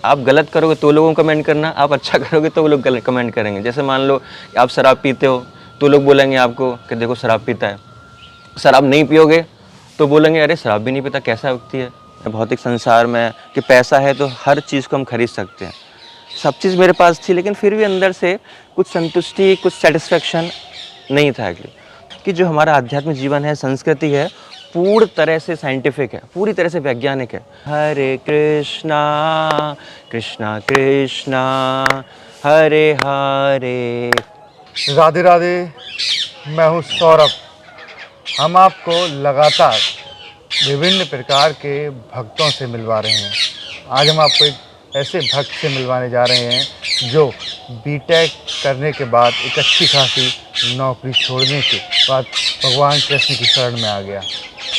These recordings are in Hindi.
आप गलत करोगे तो लोगों को कमेंट करना, आप अच्छा करोगे तो वो लोग गलत कमेंट करेंगे। जैसे मान लो आप शराब पीते हो तो लोग बोलेंगे आपको कि देखो शराब पीता है। शराब नहीं पियोगे तो बोलेंगे अरे शराब भी नहीं पीता, कैसा व्यक्ति है। भौतिक संसार में कि पैसा है तो हर चीज़ को हम खरीद सकते हैं। सब चीज़ मेरे पास थी, लेकिन फिर भी अंदर से कुछ संतुष्टि, कुछ सेटिस्फेक्शन नहीं था कि जो हमारा आध्यात्मिक जीवन है, संस्कृति है, पूर्ण तरह से साइंटिफिक है, पूरी तरह से वैज्ञानिक है। हरे कृष्णा कृष्णा कृष्णा हरे हरे। राधे राधे। मैं हूँ सौरभ। हम आपको लगातार विभिन्न प्रकार के भक्तों से मिलवा रहे हैं। आज हम आपको एक ऐसे भक्त से मिलवाने जा रहे हैं जो बीटेक करने के बाद एक अच्छी खासी नौकरी छोड़ने के बाद भगवान कृष्ण की शरण में आ गया।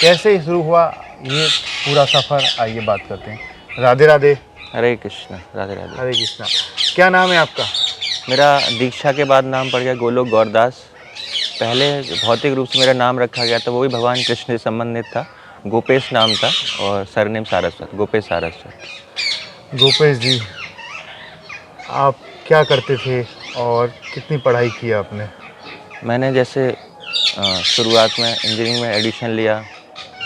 कैसे शुरू हुआ ये पूरा सफ़र, आइए बात करते हैं। राधे राधे। हरे कृष्णा। राधे राधे। हरे कृष्णा। क्या नाम है आपका? मेरा दीक्षा के बाद नाम पड़ गया गोलोक गौरदास। पहले भौतिक रूप से मेरा नाम रखा गया था, वो भी भगवान कृष्ण से संबंधित था। गोपेश नाम था और सरनेम सारस्वत, गोपेश सारस्वत। गोपेश जी, आप क्या करते थे और कितनी पढ़ाई की आपने? मैंने जैसे शुरुआत में इंजीनियरिंग में एडिशन लिया,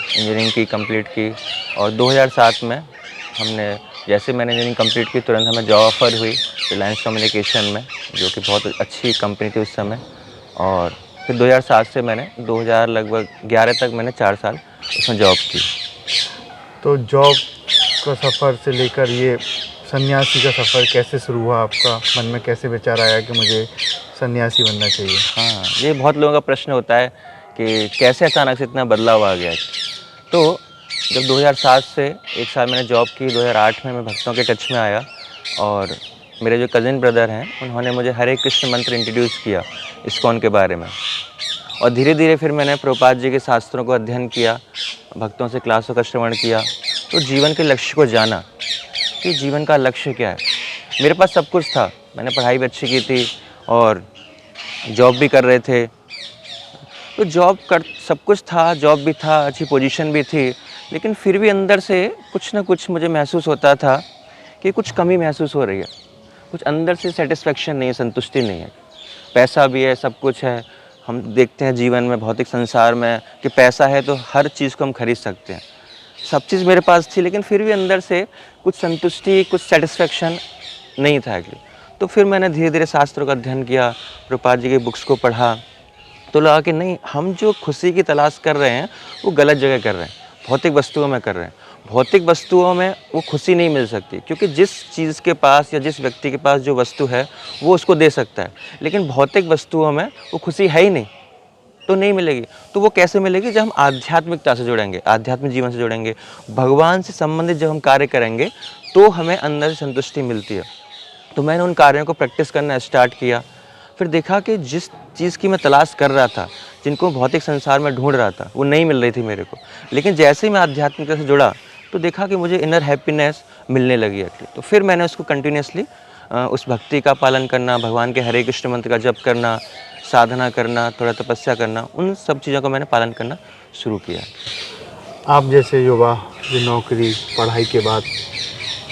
इंजीनियरिंग की कंप्लीट की, और 2007 में हमने जैसे मैंने इंजीनियरिंग कंप्लीट की तुरंत हमें जॉब ऑफर हुई रिलायंस कम्युनिकेशन में, जो कि बहुत अच्छी कंपनी थी उस समय। और फिर 2007 से मैंने 2000 लगभग 11 तक मैंने 4 साल उसमें जॉब की। तो जॉब का सफ़र से लेकर ये सन्यासी का सफ़र कैसे शुरू हुआ आपका? मन में कैसे विचार आया कि मुझे सन्यासी बनना चाहिए? हाँ, ये बहुत लोगों का प्रश्न होता है कि कैसे अचानक से इतना बदलाव आ गया। तो जब 2007 से एक साल मैंने जॉब की, 2008 में मैं भक्तों के टच में आया और मेरे जो कज़िन ब्रदर हैं उन्होंने मुझे हरे कृष्ण मंत्र इंट्रोड्यूस किया इस्कॉन के बारे में। और धीरे धीरे फिर मैंने प्रभुपाद जी के शास्त्रों को अध्ययन किया, भक्तों से क्लासों का श्रवण किया, तो जीवन के लक्ष्य को जाना कि जीवन का लक्ष्य क्या है। मेरे पास सब कुछ था, मैंने पढ़ाई भी अच्छी की थी और जॉब भी कर रहे थे। तो सब कुछ था, जॉब भी था, अच्छी पोजीशन भी थी, लेकिन फिर भी अंदर से कुछ ना कुछ मुझे महसूस होता था कि कुछ कमी महसूस हो रही है, कुछ अंदर से सेटिस्फेक्शन नहीं है, संतुष्टि नहीं है। पैसा भी है, सब कुछ है, हम देखते हैं जीवन में, भौतिक संसार में कि पैसा है तो हर चीज़ को हम खरीद सकते हैं। सब चीज़ मेरे पास थी, लेकिन फिर भी अंदर से कुछ संतुष्टि, कुछ सेटिस्फेक्शन नहीं था। तो फिर मैंने धीरे धीरे शास्त्रों का अध्ययन किया, प्रभुपाद जी की बुक्स को पढ़ा, तो लगा कि नहीं, हम जो खुशी की तलाश कर रहे हैं वो गलत जगह कर रहे हैं, भौतिक वस्तुओं में कर रहे हैं। भौतिक वस्तुओं में वो खुशी नहीं मिल सकती, क्योंकि जिस चीज़ के पास या जिस व्यक्ति के पास जो वस्तु है वो उसको दे सकता है, लेकिन भौतिक वस्तुओं में वो खुशी है ही नहीं, तो नहीं मिलेगी। तो वो कैसे मिलेगी? जब हम आध्यात्मिकता से जुड़ेंगे, आध्यात्मिक जीवन से जुड़ेंगे, भगवान से संबंधित जब हम कार्य करेंगे तो हमें अंदर से संतुष्टि मिलती है। तो मैंने उन कार्यों को प्रैक्टिस करना स्टार्ट किया। फिर देखा कि जिस चीज़ की मैं तलाश कर रहा था, जिनको भौतिक संसार में ढूंढ रहा था, वो नहीं मिल रही थी मेरे को। लेकिन जैसे ही मैं आध्यात्मिकता से जुड़ा तो देखा कि मुझे इनर हैप्पीनेस मिलने लगी है। तो फिर मैंने उसको कंटिन्यूसली उस भक्ति का पालन करना, भगवान के हरे कृष्ण मंत्र का जप करना, साधना करना, थोड़ा तपस्या करना, उन सब चीज़ों का मैंने पालन करना शुरू किया। आप जैसे युवा जो नौकरी पढ़ाई के बाद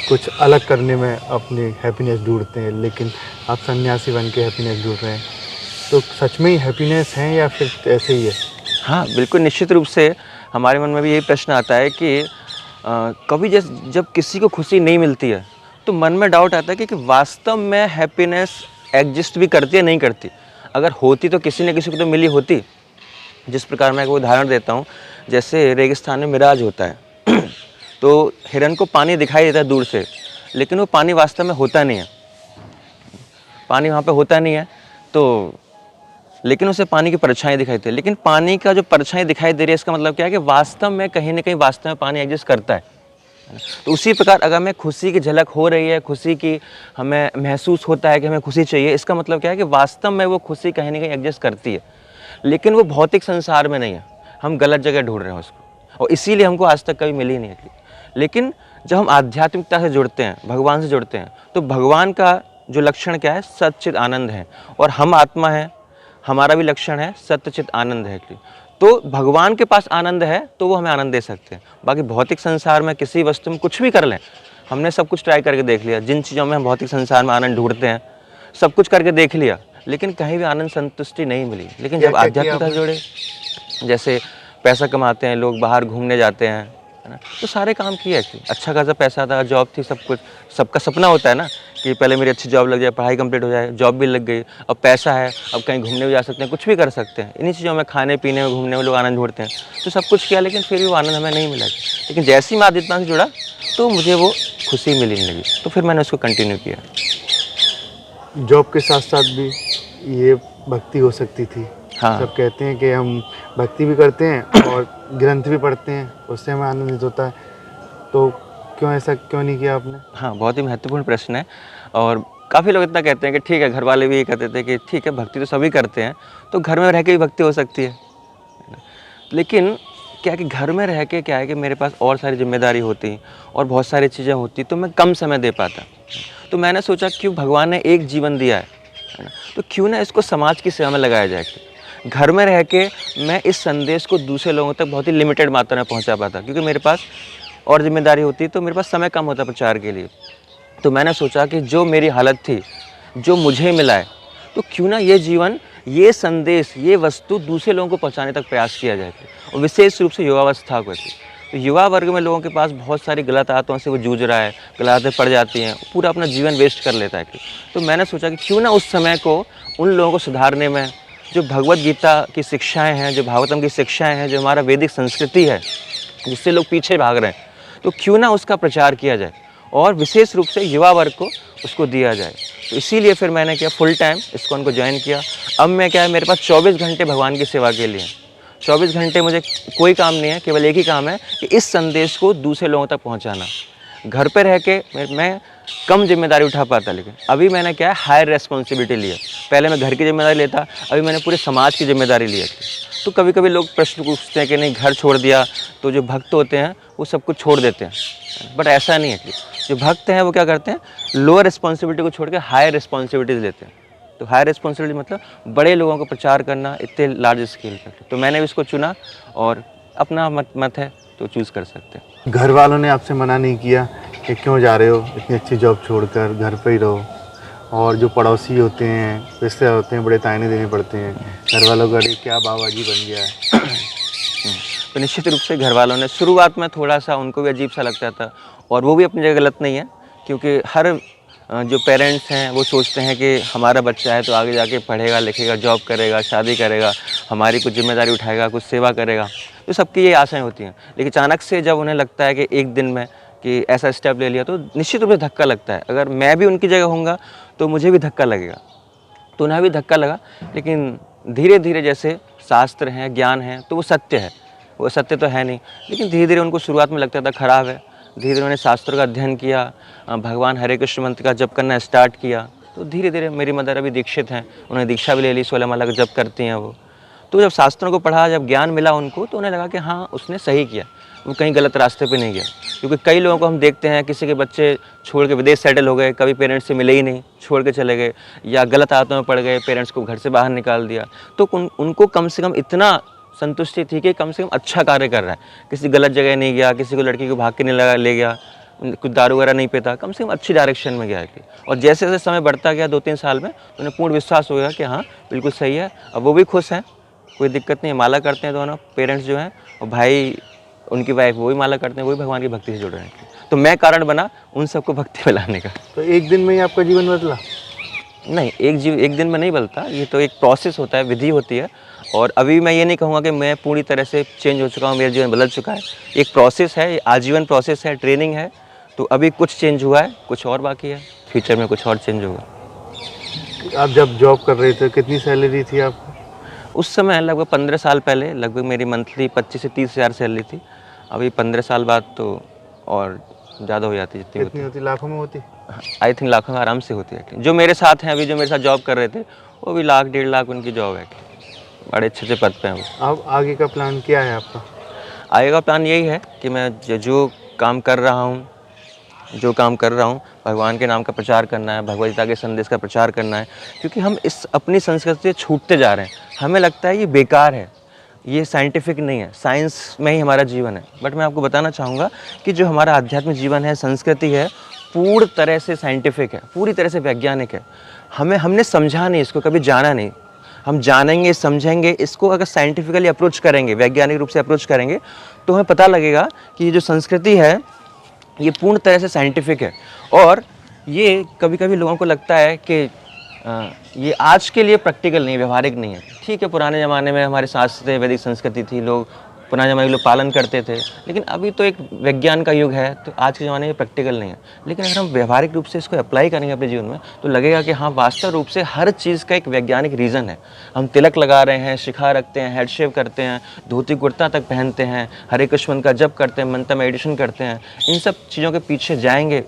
कुछ अलग करने में अपनी हैप्पीनेस ढूंढते हैं, लेकिन आप सन्यासी बन के हैप्पीनेस ढूंढ रहे हैं, तो सच में ही हैप्पीनेस है या फिर ऐसे ही है? हाँ, बिल्कुल, निश्चित रूप से हमारे मन में भी यही प्रश्न आता है कि कभी जब किसी को खुशी नहीं मिलती है तो मन में डाउट आता है कि वास्तव में हैप्पीनेस एग्जिस्ट भी करती है, नहीं करती। अगर होती तो किसी न किसी को तो मिली होती। जिस प्रकार मैं एक उदाहरण देता हूँ, जैसे रेगिस्तान में मिराज होता है तो हिरन को पानी दिखाई देता है दूर से, लेकिन वो पानी वास्तव में होता नहीं है, पानी वहाँ पे होता नहीं है, तो लेकिन उसे पानी की परछाई दिखाई देती है। लेकिन पानी का जो परछाई दिखाई दे रही है, इसका मतलब क्या है कि वास्तव में कहीं ना कहीं वास्तव में पानी एग्जिस्ट करता है। तो उसी प्रकार अगर हमें खुशी की झलक हो रही है, खुशी की हमें महसूस होता है कि हमें खुशी चाहिए, इसका मतलब क्या है कि वास्तव में वो खुशी कहीं ना कहीं एग्जिस्ट करती है, लेकिन वो भौतिक संसार में नहीं है, हम गलत जगह ढूंढ रहे हैं उसको, और इसीलिए हमको आज तक कभी मिली नहीं है। लेकिन जब हम आध्यात्मिकता से जुड़ते हैं, भगवान से जुड़ते हैं, तो भगवान का जो लक्षण क्या है? सच्चित आनंद है, और हम आत्मा हैं, हमारा भी लक्षण है सत्यचित आनंद है। तो भगवान के पास आनंद है तो वो हमें आनंद दे सकते हैं। बाकी भौतिक संसार में किसी वस्तु में कुछ भी कर लें, हमने सब कुछ ट्राई करके देख लिया, जिन चीज़ों में हम भौतिक संसार में आनंद ढूंढते हैं सब कुछ करके देख लिया, लेकिन कहीं भी आनंद संतुष्टि नहीं मिली। लेकिन जब क्या-क्या किया आध्यात्मिकता से आपने? जुड़े, जैसे पैसा कमाते हैं लोग, बाहर घूमने जाते हैं, है ना, तो सारे काम किए कि अच्छा खासा पैसा था, जॉब थी, सब कुछ। सबका सपना होता है ना कि पहले मेरी अच्छी जॉब लग जाए, पढ़ाई कंप्लीट हो जाए, जॉब भी लग गई, अब पैसा है, अब कहीं घूमने भी जा सकते हैं, कुछ भी कर सकते हैं। इन्हीं चीज़ों में, खाने पीने में, घूमने में लोग आनंद ढूंढते हैं। तो सब कुछ किया, लेकिन फिर भी वो आनंद हमें नहीं मिला। लेकिन जैसे ही मैं आध्यात्मिकता से जुड़ा तो मुझे वो खुशी मिलने लगी, तो फिर मैंने उसको कंटिन्यू किया। जॉब के साथ-साथ भी ये भक्ति हो सकती थी। हाँ। सब कहते हैं कि हम भक्ति भी करते हैं और ग्रंथ भी पढ़ते हैं, उससे हमें आनंदित होता है। तो ऐसा क्यों नहीं किया आपने? हाँ, बहुत ही महत्वपूर्ण प्रश्न है। और काफ़ी लोग इतना कहते हैं कि ठीक है, घर वाले भी ये कहते थे कि ठीक है, भक्ति तो सभी करते हैं, तो घर में रह के भी भक्ति हो सकती है ना? लेकिन क्या है कि घर में रह के क्या है कि मेरे पास और सारी ज़िम्मेदारी होती और बहुत सारी चीज़ें होती, तो मैं कम समय दे पाता। तो मैंने सोचा क्यों भगवान ने एक जीवन दिया है ना? तो क्यों ना इसको समाज की सेवा में लगाया जाए। घर में रह के मैं इस संदेश को दूसरे लोगों तक बहुत ही लिमिटेड मात्रा में पहुँचा पाता, क्योंकि मेरे पास और ज़िम्मेदारी होती, तो मेरे पास समय कम होता प्रचार के लिए। तो मैंने सोचा कि जो मेरी हालत थी, जो मुझे मिला है, तो क्यों ना ये जीवन, ये संदेश, ये वस्तु दूसरे लोगों को पहुंचाने तक प्रयास किया जाए। और विशेष रूप से युवावस्था को। तो युवा वर्ग में लोगों के पास बहुत सारी गलत आदतों से वो जूझ रहा है, गलत आदतें पड़ जाती हैं, पूरा अपना जीवन वेस्ट कर लेता है। तो मैंने सोचा कि क्यों ना उस समय को उन लोगों को सुधारने में, जो भगवद गीता की शिक्षाएँ हैं, जो भागवतम की शिक्षाएँ हैं, जो हमारा वैदिक संस्कृति है, जिससे लोग पीछे भाग रहे हैं, तो क्यों ना उसका प्रचार किया जाए और विशेष रूप से युवा वर्ग को उसको दिया जाए। तो इसीलिए फिर मैंने क्या फुल टाइम इस्कॉन को ज्वाइन किया। अब मैं क्या है, मेरे पास 24 घंटे भगवान की सेवा के लिए हैं। 24 घंटे मुझे कोई काम नहीं है, केवल एक ही काम है कि इस संदेश को दूसरे लोगों तक पहुंचाना। घर पे रह के मैं कम जिम्मेदारी उठा पाता, लेकिन अभी मैंने क्या है हायर रेस्पॉन्सिबिलिटी लिया। पहले मैं घर की जिम्मेदारी लेता, अभी मैंने पूरे समाज की जिम्मेदारी ली है। तो कभी कभी लोग प्रश्न पूछते हैं कि नहीं घर छोड़ दिया, तो जो भक्त होते हैं वो सब कुछ छोड़ देते हैं, बट ऐसा नहीं है। कि जो भक्त हैं वो क्या करते हैं, लोअर रिस्पॉन्सिबिलिटी को छोड़ के हायर रिस्पॉन्सिबिलिटीज लेते हैं। तो हायर रिस्पॉन्सिबिलिटी मतलब बड़े लोगों को प्रचार करना इतने लार्ज स्केल पर। तो मैंने भी इसको चुना और अपना मत है तो चूज़ कर सकते हैं। घर वालों ने आपसे मना नहीं किया कि क्यों जा रहे हो, इतनी अच्छी जॉब छोड़कर घर पे ही रहो? और जो पड़ोसी होते हैं, रिश्तेदार होते हैं, बड़े ताने देने पड़ते हैं घर वालों का, अरे क्या बाबा जी बन गया है। तो निश्चित रूप से घर वालों ने शुरुआत में थोड़ा सा, उनको भी अजीब सा लगता था, और वो भी अपनी जगह गलत नहीं है, क्योंकि हर जो पेरेंट्स हैं वो सोचते हैं कि हमारा बच्चा है तो आगे जाके पढ़ेगा लिखेगा, जॉब करेगा, शादी करेगा, हमारी कुछ जिम्मेदारी उठाएगा, कुछ सेवा करेगा। तो सबकी ये आशाएं होती हैं। लेकिन अचानक से जब उन्हें लगता है कि एक दिन में कि ऐसा स्टेप ले लिया, तो निश्चित रूप से धक्का लगता है। अगर मैं भी उनकी जगह होऊंगा तो मुझे भी धक्का लगेगा। तो उन्हें भी धक्का लगा, लेकिन धीरे धीरे जैसे शास्त्र हैं, ज्ञान है, तो वो सत्य है, वो सत्य तो है नहीं, लेकिन धीरे धीरे उनको शुरुआत में लगता था खराब है। धीरे धीरे उन्होंने शास्त्रों का अध्ययन किया, भगवान हरे कृष्ण मंत्र का जप करना स्टार्ट किया। तो धीरे धीरे, मेरी मदर अभी दीक्षित हैं, उन्होंने दीक्षा भी ले ली, 16 माला का जप करती हैं वो। तो जब शास्त्रों को पढ़ा, जब ज्ञान मिला उनको, तो उन्हें लगा कि हाँ उसने सही किया, वो कहीं गलत रास्ते पे नहीं गया। क्योंकि कई लोगों को हम देखते हैं, किसी के बच्चे छोड़ के विदेश सेटल हो गए, कभी पेरेंट्स से मिले ही नहीं, छोड़ के चले गए, या गलत आदतों में पड़ गए, पेरेंट्स को घर से बाहर निकाल दिया। तो उनको कम से कम इतना संतुष्टि थी कि कम से कम अच्छा कार्य कर रहा है, किसी गलत जगह नहीं गया, किसी को लड़की को भाग के नहीं ले गया, कुछ दारू वगैरह नहीं पीता, कम से कम अच्छी डायरेक्शन में गया है। और जैसे जैसे समय बढ़ता गया 2-3 साल में, तो उन्हें पूर्ण विश्वास हो गया कि हाँ बिल्कुल सही है। अब वो भी खुश हैं, कोई दिक्कत नहीं है, माला करते हैं दोनों पेरेंट्स जो हैं, और भाई उनकी वाइफ वो भी माला करते हैं, वो भी भगवान की भक्ति से जुड़ रहे हैं। तो मैं कारण बना उन सबको भक्ति में लाने का। तो एक दिन में ही आपका जीवन बदला? नहीं, एक दिन में नहीं बदलता, ये तो एक प्रोसेस होता है, विधि होती है। और अभी मैं ये नहीं कहूँगा कि मैं पूरी तरह से चेंज हो चुका हूँ, मेरा जीवन बदल चुका है। एक प्रोसेस है, आजीवन प्रोसेस है, ट्रेनिंग है। तो अभी कुछ चेंज हुआ है, कुछ और बाकी है, फ्यूचर में कुछ और चेंज होगा। आप जब जॉब कर रहे थे कितनी सैलरी थी आपको? उस समय लगभग 15 साल पहले लगभग मेरी मंथली 25 से 30 हज़ार सैलरी थी। अभी 15 साल बाद तो और ज़्यादा हो जाती, जितनी कितनी होती? लाखों में होती? आई थिंक लाखों में आराम से होती है। जो मेरे साथ हैं अभी, जो मेरे साथ जॉब कर रहे थे, वो भी 1 लाख 1.5 लाख उनकी जॉब है, बड़े अच्छे पद पे हैं वो। अब आगे का प्लान क्या है आपका? आगे का प्लान यही है कि मैं जो काम कर रहा हूँ, भगवान के नाम का प्रचार करना है, भगवद गीता के संदेश का प्रचार करना है। क्योंकि हम इस अपनी संस्कृति से छूटते जा रहे हैं, हमें लगता है ये बेकार है। ये साइंटिफिक नहीं है, साइंस में ही हमारा जीवन है। बट मैं आपको बताना चाहूँगा कि जो हमारा आध्यात्मिक जीवन है, संस्कृति है, पूर्ण तरह से साइंटिफिक है, पूरी तरह से वैज्ञानिक है। हमने समझा नहीं, इसको कभी जाना नहीं। हम जानेंगे, समझेंगे, इसको अगर साइंटिफिकली अप्रोच करेंगे, वैज्ञानिक रूप से अप्रोच करेंगे, तो हमें पता लगेगा कि ये जो संस्कृति है ये पूर्ण तरह से साइंटिफिक है। और ये कभी कभी लोगों को लगता है कि ये आज के लिए प्रैक्टिकल नहीं, व्यवहारिक नहीं है। ठीक है, पुराने ज़माने में हमारे शास्त्र थे, वैदिक संस्कृति थी, लोग पुराने ज़माने के लोग पालन करते थे, लेकिन अभी तो एक विज्ञान का युग है, तो आज के ज़माने में प्रैक्टिकल नहीं है। लेकिन अगर हम व्यवहारिक रूप से इसको अप्लाई करेंगे अपने जीवन में, तो लगेगा कि हाँ, वास्तव रूप से हर चीज़ का एक वैज्ञानिक रीज़न है। हम तिलक लगा रहे हैं, शिखा रखते हैं, हेड शेव करते हैं, धोती कुर्ता तक पहनते हैं, हरे कृष्ण मंत्र का जप करते हैं, मंत्र मेडिटेशन करते हैं, इन सब चीज़ों के पीछे जाएंगे,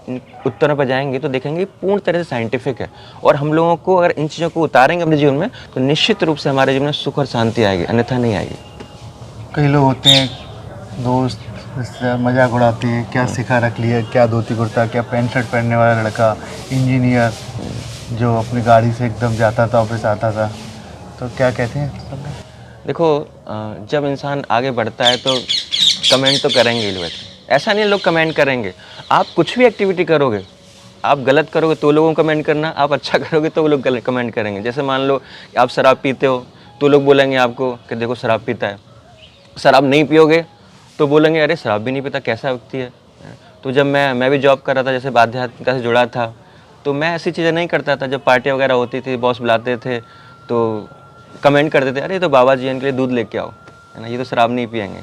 उत्तरों पर जाएंगे तो देखेंगे पूर्ण तरह से साइंटिफिक है। और हम लोगों को अगर इन चीज़ों को उतारेंगे अपने जीवन में, तो निश्चित रूप से हमारे जीवन में सुख और शांति आएगी, अन्यथा नहीं आएगी। कई लोग होते हैं दोस्त, रिश्तेदार मजाक उड़ाते हैं, क्या सिखा रख लिया, क्या धोती कुर्ता, क्या पैंट शर्ट पहनने वाला लड़का, इंजीनियर जो अपनी गाड़ी से एकदम जाता था, ऑफिस आता था, तो क्या कहते हैं सब? देखो, जब इंसान आगे बढ़ता है तो कमेंट तो करेंगे ही लोग। ऐसा नहीं लोग कमेंट करेंगे। आप कुछ भी एक्टिविटी करोगे, आप गलत करोगे तो लोगों को कमेंट करना, आप अच्छा करोगे तो वो लोग कमेंट करेंगे। जैसे मान लो आप शराब पीते हो तो लोग बोलेंगे आपको कि देखो शराब पीता है। शराब नहीं पियोगे तो बोलेंगे अरे शराब भी नहीं पीता, कैसा व्यक्ति है। तो जब मैं भी जॉब कर रहा था, जैसे आध्यात्मिकता से जुड़ा था, तो मैं ऐसी चीज़ें नहीं करता था। जब पार्टी वगैरह होती थी, बॉस बुलाते थे तो कमेंट करते थे, अरे ये तो बाबा जी इनके लिए दूध लेके आओ, है ना, ये तो शराब नहीं पियेंगे।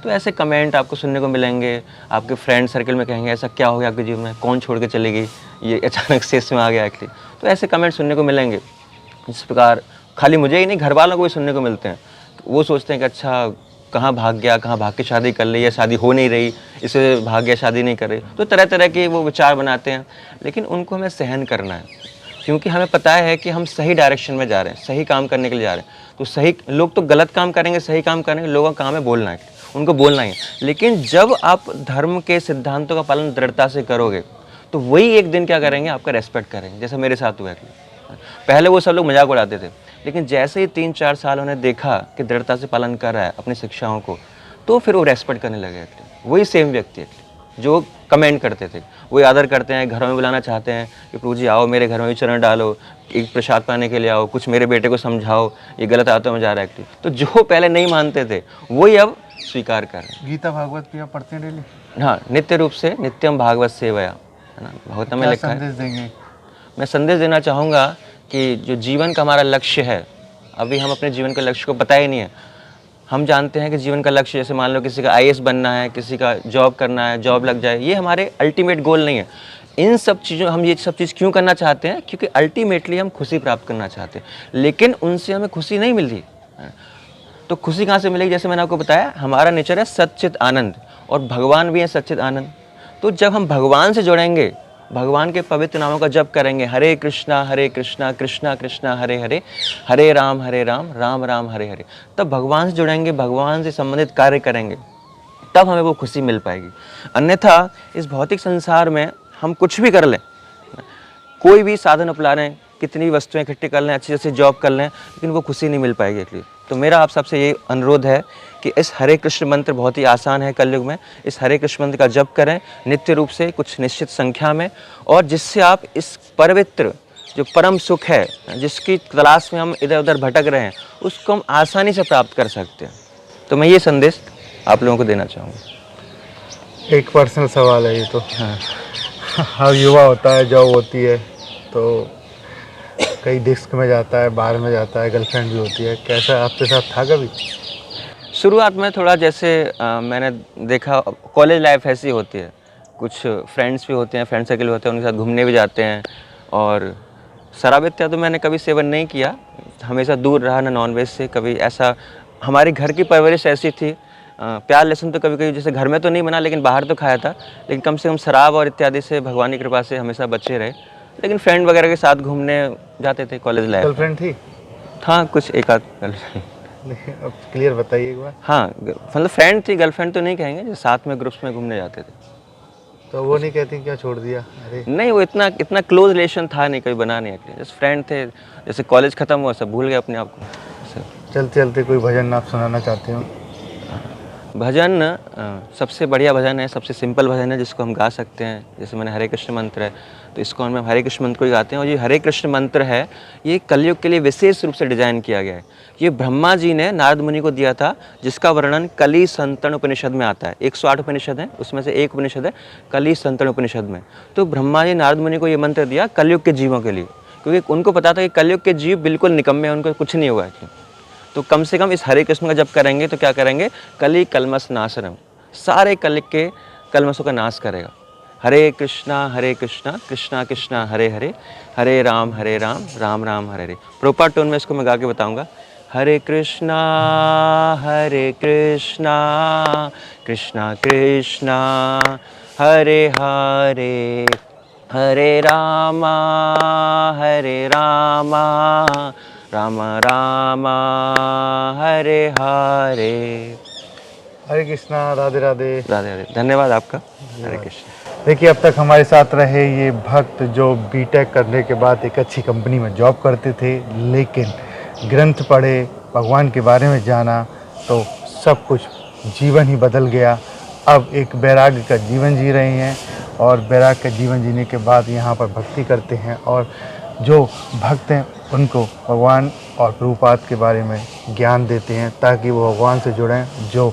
तो ऐसे कमेंट आपको सुनने को मिलेंगे। आपके फ्रेंड सर्कल में कहेंगे ऐसा क्या हो गया आपके जीवन में, कौन छोड़ के चली गई, ये अचानक से इसमें आ गया एक्चुअली। तो ऐसे कमेंट सुनने को मिलेंगे। इस प्रकार खाली मुझे ही नहीं, घर वालों को भी सुनने को मिलते हैं। वो सोचते हैं कि अच्छा कहाँ भाग गया, कहाँ भाग के शादी कर ली, या शादी हो नहीं रही, इसे भाग गया, शादी नहीं कर रही। तो तरह तरह के वो विचार बनाते हैं, लेकिन उनको हमें सहन करना है, क्योंकि हमें पता है कि हम सही डायरेक्शन में जा रहे हैं, सही काम करने के लिए जा रहे हैं। तो सही लोग तो गलत काम करेंगे, सही काम करेंगे, लोगों का काम है बोलना है, उनको बोलना ही है। लेकिन जब आप धर्म के सिद्धांतों का पालन दृढ़ता से करोगे, तो वही एक दिन क्या करेंगे, आपका रेस्पेक्ट करेंगे। जैसे मेरे साथ हुआ है, पहले वो सब लोग मजाक उड़ाते थे, लेकिन जैसे ही 3-4 साल उन्हें देखा कि दृढ़ता से पालन कर रहा है अपनी शिक्षाओं को, तो फिर वो रेस्पेक्ट करने लगे। वही सेम व्यक्ति है जो कमेंट करते थे, वही आदर करते हैं, घरों में बुलाना चाहते हैं कि प्रभु जी आओ मेरे घर में भी चरण डालो, एक प्रसाद पाने के लिए आओ, कुछ मेरे बेटे को समझाओ, ये गलत आदतों में जा रहा है। तो जो पहले नहीं मानते थे वही अब स्वीकार कर रहे हैं। गीता भागवत भी आप पढ़ते हैं डेली? हाँ, नित्य रूप से नित्यम भागवत सेवया, है ना, भागवत में लिखा है। संदेश देंगे? मैं संदेश देना चाहूँगा कि जो जीवन का हमारा लक्ष्य है, अभी हम अपने जीवन के लक्ष्य को पता ही नहीं है। हम जानते हैं कि जीवन का लक्ष्य, जैसे मान लो किसी का आईएएस बनना है, किसी का जॉब करना है, जॉब लग जाए, ये हमारे अल्टीमेट गोल नहीं है। इन सब चीज़ों हम ये सब चीज़ क्यों करना चाहते हैं, क्योंकि अल्टीमेटली हम खुशी प्राप्त करना चाहते हैं, लेकिन उनसे हमें खुशी नहीं मिलती। तो खुशी कहाँ से मिलेगी? जैसे मैंने आपको बताया, हमारा नेचर है सच्चित आनंद, और भगवान भी है सच्चित आनंद। तो जब हम भगवान से जुड़ेंगे, भगवान के पवित्र नामों का जप करेंगे, हरे कृष्णा कृष्णा कृष्णा हरे हरे, हरे राम राम राम हरे हरे, तब भगवान से जुड़ेंगे, भगवान से संबंधित कार्य करेंगे, तब हमें वो खुशी मिल पाएगी। अन्यथा इस भौतिक संसार में हम कुछ भी कर लें, कोई भी साधन अपना लें, कितनी भी वस्तुएं इकट्ठी कर लें, अच्छी अच्छी जॉब कर लें, लेकिन वो खुशी नहीं मिल पाएगी इसलिए। तो मेरा आप सबसे ये अनुरोध है कि इस हरे कृष्ण मंत्र बहुत ही आसान है कलयुग में, इस हरे कृष्ण मंत्र का जप करें नित्य रूप से, कुछ निश्चित संख्या में, और जिससे आप इस पवित्र जो परम सुख है, जिसकी तलाश में हम इधर उधर भटक रहे हैं, उसको हम आसानी से प्राप्त कर सकते हैं। तो मैं ये संदेश आप लोगों को देना चाहूँगा। एक पर्सनल सवाल है ये तो। हाँ, हर युवा होता है, जॉब होती है, तो कई डिस्क में जाता है, बाहर में जाता है, गर्लफ्रेंड भी होती है, कैसा आपके साथ था कभी? शुरुआत में थोड़ा जैसे मैंने देखा, कॉलेज लाइफ ऐसी होती है, कुछ फ्रेंड्स भी होते हैं, फ्रेंड सर्कल होते हैं, उनके साथ घूमने भी जाते हैं। और शराब इत्यादि तो मैंने कभी सेवन नहीं किया, हमेशा दूर रहा, ना नॉनवेज से कभी ऐसा। हमारी घर की परवरिश ऐसी थी, प्याज लहसुन तो कभी कभी जैसे घर में तो नहीं बना, लेकिन बाहर तो खाया था, लेकिन कम से कम शराब और इत्यादि से भगवान की कृपा से हमेशा बचे रहे। लेकिन फ्रेंड वगैरह के साथ घूमने जाते थे कॉलेज लाइफ। गर्लफ्रेंड थी? हाँ, कुछ एक आध गर्लफ्रेंड। अब क्लियर बताइए एक बार। हाँ, मतलब फ्रेंड थी, गर्लफ्रेंड तो नहीं कहेंगे, जो साथ में ग्रुप्स में घूमने जाते थे। तो वो नहीं कहती क्या छोड़ दिया? अरे नहीं, वो इतना क्लोज रिलेशन था नहीं, कभी बना नहीं, जैसे फ्रेंड थे। जैसे कॉलेज खत्म हुआ, सब भूल गए अपने आप को। चलते चलते कोई भजन आप सुनाना चाहते हो? भजन सबसे बढ़िया भजन है, सबसे सिंपल भजन है जिसको हम गा सकते हैं। जैसे मैंने हरे कृष्ण मंत्र है, तो इसको में हरे कृष्ण मंत्र को ही गाते हैं। और ये हरे कृष्ण मंत्र है, ये कलयुग के लिए विशेष रूप से डिजाइन किया गया है। ये ब्रह्मा जी ने नारद मुनि को दिया था, जिसका वर्णन कली संतन उपनिषद में आता है। 108 उपनिषद हैं, उसमें से एक उपनिषद है कली संतन उपनिषद में। तो ब्रह्मा जी नारद मुनि को ये मंत्र दिया कलयुग के जीवों के लिए, क्योंकि उनको पता था कि कलयुग के जीव बिल्कुल निकम्मे हैं, उनको कुछ नहीं होगा। तो कम से कम इस हरे कृष्ण का जप करेंगे तो क्या करेंगे, कली कलमस नाशनम, सारे कल के कलमसों का नाश करेगा। हरे कृष्णा कृष्णा कृष्णा हरे हरे, हरे राम राम राम हरे हरे। प्रॉपर टोन में इसको मैं गा के बताऊंगा। हरे कृष्णा कृष्णा कृष्णा हरे हरे, हरे रामा राम राम हरे हरे। हरे कृष्णा, राधे राधे। राधे राधे, धन्यवाद आपका। हरे कृष्ण। देखिए, अब तक हमारे साथ रहे ये भक्त जो बीटेक करने के बाद एक अच्छी कंपनी में जॉब करते थे, लेकिन ग्रंथ पढ़े, भगवान के बारे में जाना तो सब कुछ जीवन ही बदल गया। अब एक वैराग्य का जीवन जी रहे हैं और वैराग्य का जीवन जीने के बाद यहाँ पर भक्ति करते हैं, और जो भक्त हैं उनको भगवान और प्रभुपाद के बारे में ज्ञान देते हैं ताकि वो भगवान से जुड़ें। जो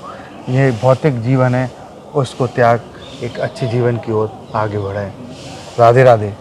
ये भौतिक जीवन है उसको त्याग एक अच्छे जीवन की ओर आगे बढ़ें। राधे राधे।